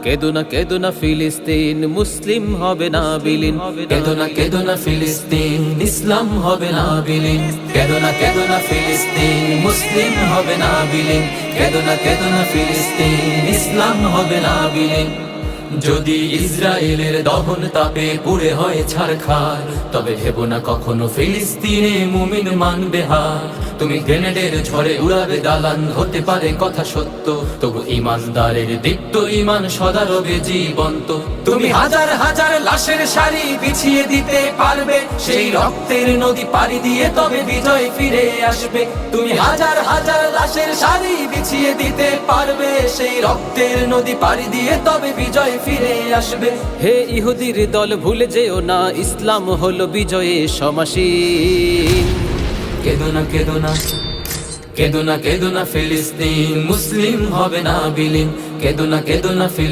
কেদো না ফিলিস্তিন, মুসলিম হবে না বিলীন। কেদো না ফিলিস্তিন, ইসলাম হবে না বিলীন। কেদো না ফিলিস্তিন, মুসলিম হবে না বিলীন। কেদো না ফিলিস্তিন, ইসলাম হবে না বিলীন। যদি ইসরায়েলের দহন তাপে পুড়ে হয় ছারখার, তবে ভেবো না কখনো ফিলিস্তিনে মুমিন মানবে হার। তুমি গ্রেনেডের ঝড়ে উড়াবে দালান, হতে পারে কথা সত্য, তবু ইমানদারের দীপ্ত ইমান সদা রবে জীবন্ত। তুমি হাজার হাজার লাশের সারি বিছিয়ে দিতে পারবে, সেই রক্তের নদী পাড়ি দিয়ে তবে বিজয় ফিরে আসবে। তুমি হাজার হাজার লাশের সারি বিছিয়ে দিতে পারবে, সেই রক্তের নদী পাড়ি দিয়ে তবে বিজয় ফিরে আসবে। হে ইহুদির দল ভুলে যেও না, ইসলাম হলো বিজয়ে সমাসীন। কেদো না ফিলিস্তিন, মুসলিম হবে না বিলীন। কেদো না